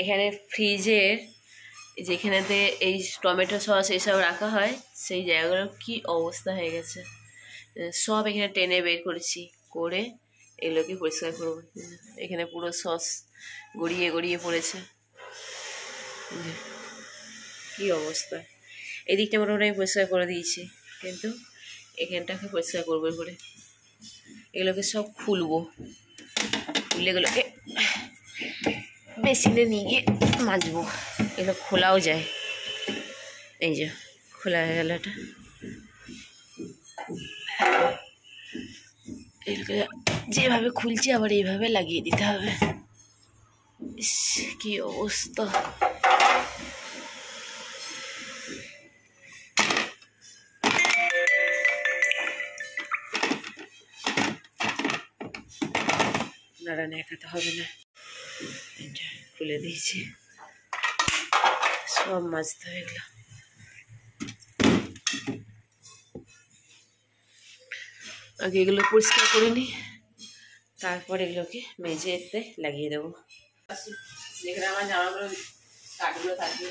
এখানে ফ্রিজের যেখানেতে এই টমেটো সস এইসব রাখা হয় সেই জায়গাগুলো কি অবস্থা হয়ে গেছে, সব এখানে টেনে বের করেছি, করে এগুলোকে পরিষ্কার করবো। এখানে পুরো সস গড়িয়ে গড়িয়ে পড়েছে, কি অবস্থা। এই দিকটা মোটামুটি আমি পরিষ্কার করে দিয়েছি, কিন্তু এখানটাকে পরিষ্কার করবো করে এগুলোকে সব খুলবো, খুলে এগুলোকে বেসিনে নিয়ে গিয়ে মাজবো। এগুলো খোলাও যায়, এই যে খোলা হয়ে গেল এটা। এগুলোকে যেভাবে খুলছি আবার এইভাবে লাগিয়ে দিতে হবে। কি অবস্থা, নাড়া নেখাতে হবে না, এটা খুলে দিয়েছি, সব মাজতে হয়ে গেল। আগে এগুলো পরিষ্কার করে নিই, তারপর এগুলোকে মেঝেতে লাগিয়ে দেবো। যেখানে আমার জামাগুলো কাঠগুলো থাকবে।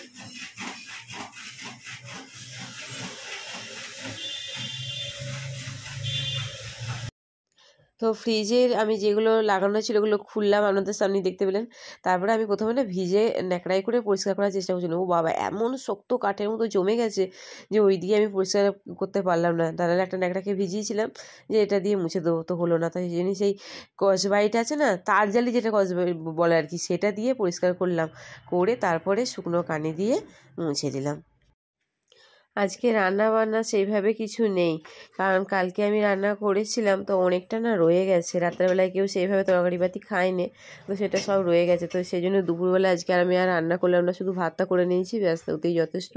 তো ফ্রিজের আমি যেগুলো লাগানো ছিল ওগুলো খুললাম, আপনাদের সামনে দেখতে পেলেন। তারপরে আমি প্রথমে না ভিজে ন্যাকড়াই করে পরিষ্কার করার চেষ্টা করছিলাম। ও বাবা, এমন শক্ত কাঠের মতো জমে গেছে যে ওই দিয়ে আমি পরিষ্কার করতে পারলাম না। তাহলে একটা ন্যাকড়াকে ভিজিয়েছিলাম যে এটা দিয়ে মুছে দেবো, তো হলো না। তাই সেই জন্য সেই কসবাইট আছে না, তার জালি যেটা কসবাই বলে আর কি, সেটা দিয়ে পরিষ্কার করলাম, করে তারপরে শুকনো কানি দিয়ে মুছে দিলাম। আজকে রান্না বান্না সেইভাবে কিছু নেই, কারণ কালকে আমি রান্না করেছিলাম তো অনেকটা না রয়ে গেছে। রাত্রেবেলায় কেউ সেইভাবে তরকারিপাতি খায়নি, তো সেটা সব রয়ে গেছে। তো সেই জন্য দুপুরবেলা আজকে আমি আর রান্না করলাম না, শুধু ভাতটা করে নিয়েছি, ব্যস্ত ওতেই যথেষ্ট।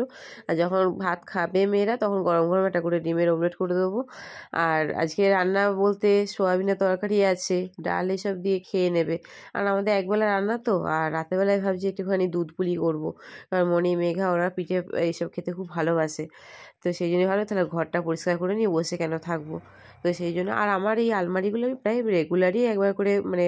আর যখন ভাত খাবে মেয়েরা তখন গরম গরম একটা করে ডিমের অমলেট করে দেবো। আর আজকে রান্না বলতে সোয়াবিনের তরকারি আছে, ডাল এসব দিয়ে খেয়ে নেবে। আর আমাদের একবেলা রান্না তো, আর রাতেরবেলায় ভাবছি একটুখানি দুধ পুলি করবো, কারণ মনি মেঘা ওরা পিঠে এইসব খেতে খুব ভালোবাসে। তো সেই জন্য ভালো, তাহলে ঘরটা পরিষ্কার করে নিয়ে বসে কেন থাকবো। তো সেই জন্য, আর আমার এই আলমারিগুলো আমি প্রায় রেগুলারই একবার করে মানে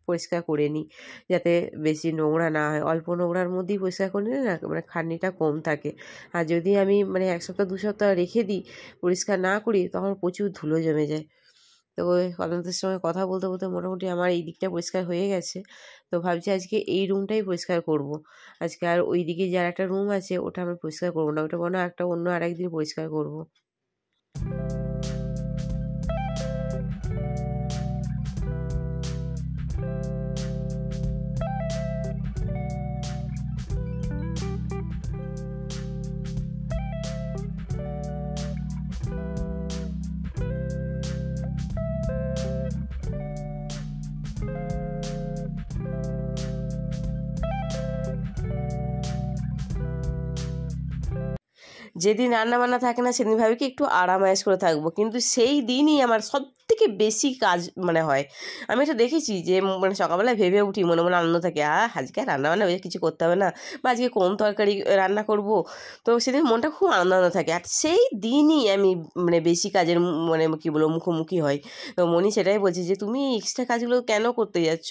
পরিষ্কার করে নিই, যাতে বেশি নোংরা না হয়। অল্প নোংরার মধ্যেই পরিষ্কার করে নিলে না মানে খাটনিটা কম থাকে। আর যদি আমি মানে 1 সপ্তাহ 2 সপ্তাহ রেখে দিই, পরিষ্কার না করি, তখন প্রচুর ধুলো জমে যায়। তো ওই আপনাদের সঙ্গে কথা বলতে বলতে মোটামুটি আমার এই দিকটা পরিষ্কার হয়ে গেছে। তো ভাবছি আজকে এই রুমটাই পরিষ্কার করব আজকে। আর ওই দিকে যার একটা রুম আছে ওটা আমি পরিষ্কার করবো না, ওটা মনে হয় একটা অন্য আরেকদিন পরিষ্কার করব। যেদিন রান্নাবান্না থাকে না সেদিন ভাবি কি একটু আরামায়েশ করে থাকবো, কিন্তু সেই দিনই আমার সব থেকে বেশি কাজ মানে হয়। আমি এটা দেখেছি যে মানে সকালবেলায় ভেবে উঠি, মনে মনে আনন্দ থাকে, আজকে রান্নাবান্না বেশি কিছু করতে হবে না, বা আজকে কোন তরকারি রান্না করব। তো সেদিন মনটা খুব আনন্দ থাকে, আর সেই দিনই আমি মানে বেশি কাজের মানে কী বলবো মুখোমুখি হয়। তো মনি সেটাই বলছি যে তুমি এক্সট্রা কাজগুলো কেন করতে যাচ্ছ,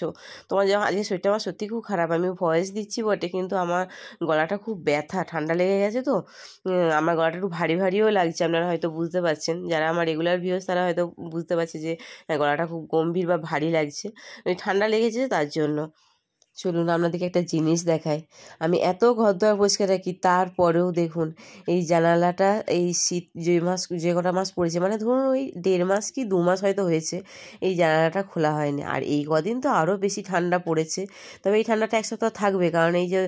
তোমার যখন আজকে শরীরটা আমার সত্যি খুব খারাপ। আমি ভয়েস দিচ্ছি বটে, কিন্তু আমার গলাটা খুব ব্যথা, ঠান্ডা লেগে গেছে। তো আমার গলাটা একটু ভারী ভারীও লাগছে, আপনারা হয়তো বুঝতে পারছেন, যারা আমার রেগুলার ভিউয়ার্স তারা হয়তো বুঝতে পারছে যে গলাটা খুব গম্ভীর বা ভারী লাগছে, ওই ঠান্ডা লেগেছে তার জন্য। চলুন আপনাদেরকে একটা জিনিস দেখাই। আমি এত ঘরদোর পরিষ্কার রাখি, তারপরেও দেখুন এই জানালাটা, এই শীত যে কটা মাস পড়েছে, মানে ধরুন ওই 1.5 মাস কি 2 মাস হয়তো হয়েছে, এই জানালাটা খোলা হয়নি। আর এই কদিন তো আরও বেশি ঠান্ডা পড়েছে। তবে এই ঠান্ডাটা 1 সপ্তাহ থাকবে, কারণ এই যে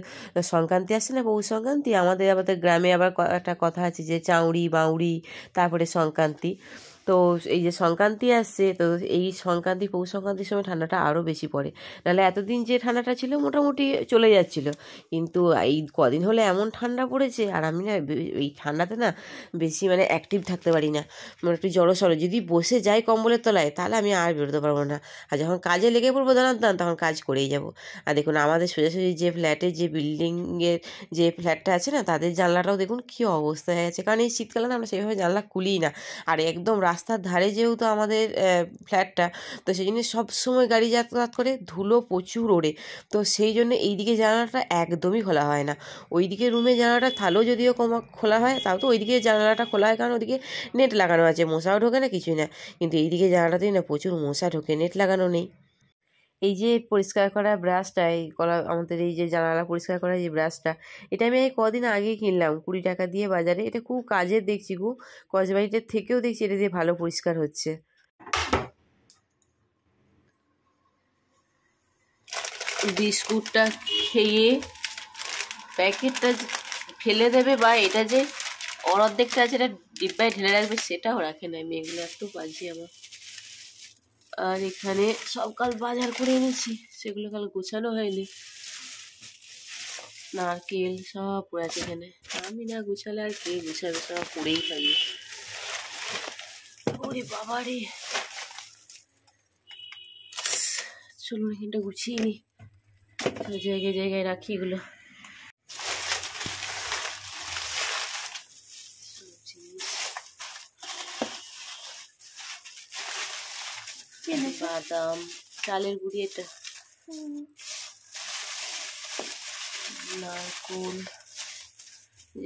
সংক্রান্তি আসছে না, পৌষ সংক্রান্তি, আমাদের গ্রামে আবার একটা কথা আছে যে চাউড়ি বাউড়ি, তারপরে সংক্রান্তি। তো এই যে সংক্রান্তি আসছে, তো এই সংক্রান্তি পৌষ সংক্রান্তির সময় ঠান্ডাটা আরও বেশি পড়ে। নাহলে এতদিন যে ঠান্ডাটা ছিল মোটামুটি চলে যাচ্ছিল, কিন্তু এই কদিন হলে এমন ঠান্ডা পড়েছে। আর আমি না এই ঠান্ডাতে না বেশি মানে অ্যাক্টিভ থাকতে পারি না, মানে একটু জড়সড়। যদি বসে যাই কম্বলের তলায় তাহলে আমি আর বেরোতে পারবো না, আর যখন কাজে লেগে পড়বো দাঁড়ান তখন কাজ করেই যাব। আর দেখুন আমাদের সোজাসুজি যে ফ্ল্যাটের যে বিল্ডিংয়ের যে ফ্ল্যাটটা আছে না, তাদের জানলাটাও দেখুন কী অবস্থা হয়ে গেছে, কারণ এই শীতকালে না আমরা সেইভাবে জানলা খুলিই না। আর একদম রাস্তার ধারে যেহেতু আমাদের ফ্ল্যাটটা, তো সেই জন্য সবসময় গাড়ি যাতায়াত করে, ধুলো প্রচুর ওড়ে। তো সেই জন্য এই দিকে জানালাটা একদমই খোলা হয় না। ওইদিকে রুমে জানালাটা থালো যদিও খোলা হয়, তাও তো ওইদিকে জানালাটা খোলা হয়, কারণ ওদিকে নেট লাগানো আছে, মশাও ঢোকে না, কিছুই না। কিন্তু এইদিকে জানালাতেই না প্রচুর মশা ঢোকে, নেট লাগানো নেই। এই যে পরিষ্কার করা ব্রাশটা, এই আমাদের এই যে জানালা পরিষ্কার করা যে ব্রাশটা, এটা আমি এই কদিন আগেই কিনলাম 20 টাকা দিয়ে বাজারে। এটা খুব কাজের দেখছি গো, কসবাড়িটার থেকেও দেখছি এটা দিয়ে ভালো পরিষ্কার হচ্ছে। বিস্কুটটা খেয়ে প্যাকেটটা ফেলে দেবে, বা এটা যে অর্ধেকটা আছে এটা ডিব্বায় ঢেলে রাখবে, সেটাও রাখে না। মেয়েগুলো একটু বাজি আমার। আর এখানে সকাল বাজার করে এনেছি, সেগুলো কাল গোছানো হয়নি। নারকেল সব পড়ে আছে এখানে, আমি না গুছালে আর কে গুছাবে, সব পড়েই থাকবে। ওরে বাবা রে, চলুন এখানটা গুছিয়ে নি, জায়গায় জায়গায় রাখি এগুলো। বাদাম, চালের গুঁড়ি, এটা নারকোল,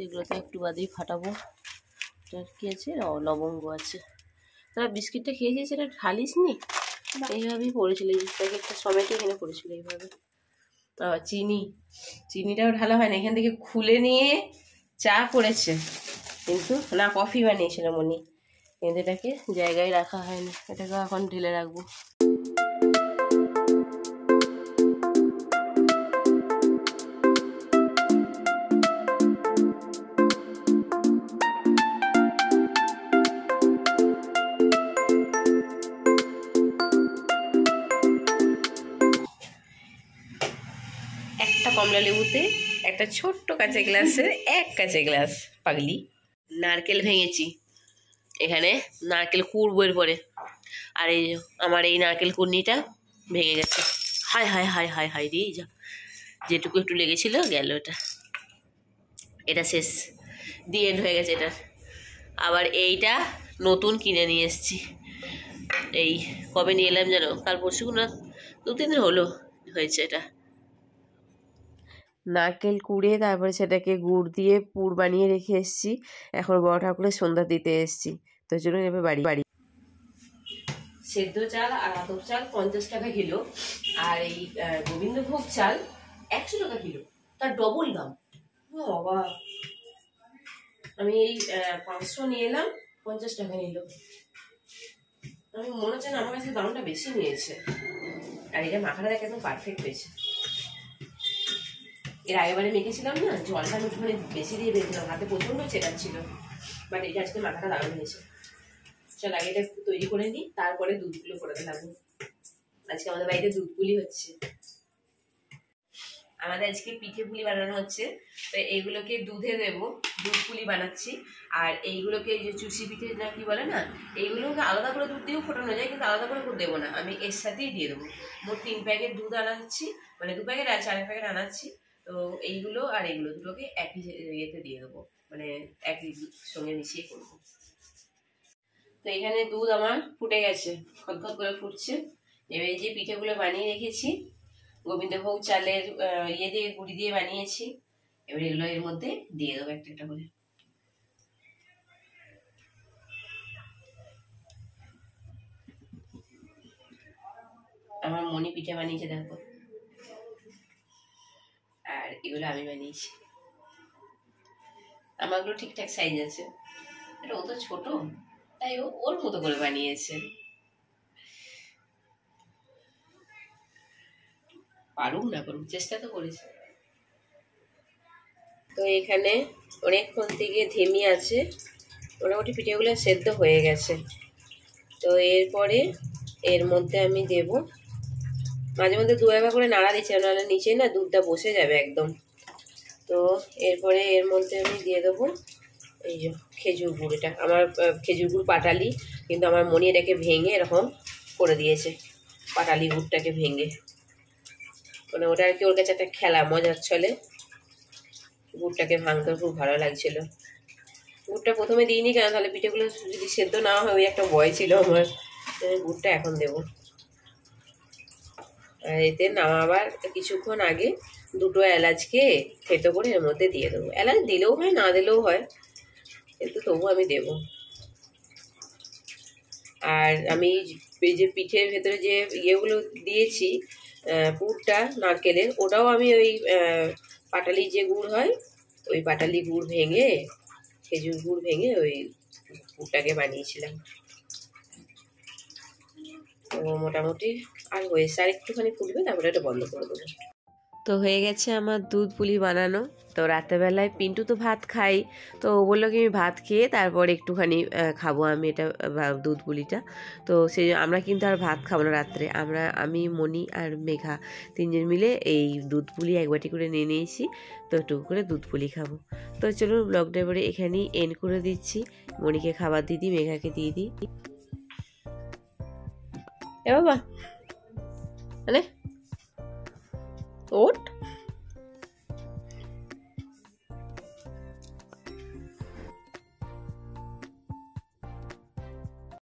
এগুলোকে একটু বাদেই ফাটাবো। এটার কি আছে, লবঙ্গ আছে। তারা বিস্কিটটা খেয়েছিস, সেটা ঢালিস নি, এইভাবেই পড়েছিল, এই প্যাকেটটা সমেতই কিনে পড়েছিল এইভাবে। চিনিটাও ঢালা হয় না, এখান থেকে খুলে নিয়ে চা করেছে, কিন্তু না কফি বানিয়েছিল মনি, কিন্তু এটাকে জায়গায় রাখা হয়নি, এটাকে এখন ঢেলে রাখবো। কমলা লেবুতে একটা ছোট্ট কাঁচা গ্লাসের এক কাঁচা গ্লাস পাগলি নারকেল ভেঙেছি, এখানে নারকেল কুড়বো এরপরে। আর এই আমার এই নারকেল কুড়নিটা ভেঙে গেছে, হায় হায় হায় হায় হায় রে, যা যেটুকু একটু লেগেছিল গেল, এটা শেষ, দি এন্ড হয়ে গেছে এটা। আবার এইটা নতুন কিনে নিয়ে এসেছি, এই কবে নিয়ে এলাম জানো, কাল পরশু না 2-3 দিন হলো হয়েছে। এটা নারকেল কুড়ে তারপরে সেটাকে গুড় দিয়ে পুর বানিয়ে রেখে এসেছি, এখন বড় ঠাকুরের সন্ধ্যা দিতে এসেছি। তো চলুন এবার বাড়ি। সেদ্ধ চাল আর আতপ চাল 50 টাকা কিলো, আর এই গোবিন্দভোগ চাল 100 টাকা কিলো, তার ডবল দাম। বাবা, আমি এই 500 নিয়ে এলাম, 50 টাকা নিল। আমি মনে হচ্ছে না, আমার কাছে দামটা বেশি নিয়েছে। আর এটা মাখাটা দেখ একদম পারফেক্ট হয়েছে। এর আগেবারে মেখেছিলাম না, জলটা আমি একটুখানি বেশি দিয়ে দিয়েছিলাম, হাতে প্রচন্ড চেটাচ্ছিল, বাট এটা আজকে মাখাটা দারুণ হয়েছে। চল আগে এটা তৈরি করে নিই, তারপরে দুধগুলো করে দিলাম। আজকে আমাদের বাড়িতে দুধ পুলি হচ্ছে, আমাদের আজকে পিঠে পুলি বানানো হচ্ছে। তো এইগুলোকে দুধে দেবো, দুধ পুলি বানাচ্ছি। আর এইগুলোকে যে চুষি পিঠে না কি বলে না, এইগুলোকে আলাদা করে দুধ দিয়েও ফোটানো যায়, কিন্তু আলাদা করে দেবো না, আমি এর সাথেই দিয়ে দেবো। মোট 3 প্যাকেট দুধ আনাচ্ছি, মানে 2 প্যাকেট আর 4 প্যাকেট আনাচ্ছি। তো এইগুলো আর এইগুলো দুটোকে একই ইয়েতে দিয়ে দেবো, মানে একই সঙ্গে মিশিয়ে করবো। তো এখানে দুধ আমার ফুটে গেছে, খদখদ করে ফুটছে। এবার এই যে পিঠেগুলো বানিয়ে রেখেছি, গোবিন্দভোগ চালের ইয়ে দিয়ে গুঁড়ি দিয়ে বানিয়েছি, এবার এগুলো এর মধ্যে দিয়ে দেবো একটা একটা করে। আমার মনি পিঠে বানিয়েছে দেখো, আর এগুলো আমি বানিয়েছি। আমারগুলো ঠিকঠাক সাইজ আছে, ও তো ছোট, তাই ওর মতো করে বানিয়েছে। পারুক না করুক, চেষ্টা তো করেছে। তো এখানে অনেকক্ষণ থেকে ধিমি আছে, মোটামুটি পিঠেগুলো সেদ্ধ হয়ে গেছে। তো এরপরে এর মধ্যে আমি দেব, মাঝে মধ্যে 2-একবার করে নাড়া দিচ্ছি, নাহলে নিচে না দুধটা বসে যাবে একদম। তো এরপরে এর মধ্যে আমি দিয়ে দেবো এই যে খেজুর গুড়। এটা আমার খেজুর গুড় পাটালি, কিন্তু আমার মনি এটাকে ভেঙে এরকম করে দিয়েছে, পাটালি গুড়টাকে ভেঙে, মানে ওটা আর কি ওর কাছে একটা খেলা, মজার ছলে গুড়টাকে ভাঙতে খুব ভালো লাগছিল। গুড়টা প্রথমে দিইনি কেন, তাহলে পিঠেগুলো যদি সেদ্ধ না হয়, ওই একটা ভয় ছিল আমার। গুড়টা এখন দেবো। আর এতে নামাবার কিছুক্ষণ আগে দুটো এলাচকে থেতো করে এর মধ্যে দিয়ে দেবো। এলাচ দিলেও হয়, না দিলেও হয়, কিন্তু তবু আমি দেবো। আর আমি এই যে পিঠের ভেতরে যে ইয়েগুলো দিয়েছি, পুরটা নারকেলের, ওটাও আমি ওই পাটালি যে গুড় হয়, ওই পাটালি গুড় ভেঙে, খেজুর গুড় ভেঙে ওই পুরটাকে বানিয়েছিলাম। তো মোটামুটি আর হয়েছে, আর একটুখানি ফুটবে, তারপরে এটা বন্ধ করে দেবো। তো হয়ে গেছে আমার দুধ পুলি বানানো। তো রাত্রেবেলায় পিন্টু তো ভাত খাই, তো ও বললো কি আমি ভাত খেয়ে তারপর একটুখানি খাবো আমি এটা দুধ পুলিটা। তো সেই আমরা কিন্তু আর ভাত খাবো না রাত্রে, আমি মনি আর মেঘা তিনজন মিলে এই দুধ পুলি এক বাটি করে নিয়ে নিয়েছি। তো একটু করে দুধ পুলি খাবো। তো চলুন ব্লগটা এবারে এখানেই এন্ড করে দিচ্ছি। মনিকে খাবার দিয়ে দিই, মেঘাকে দিয়ে দিই। এ বাবা, মানে ওঠ।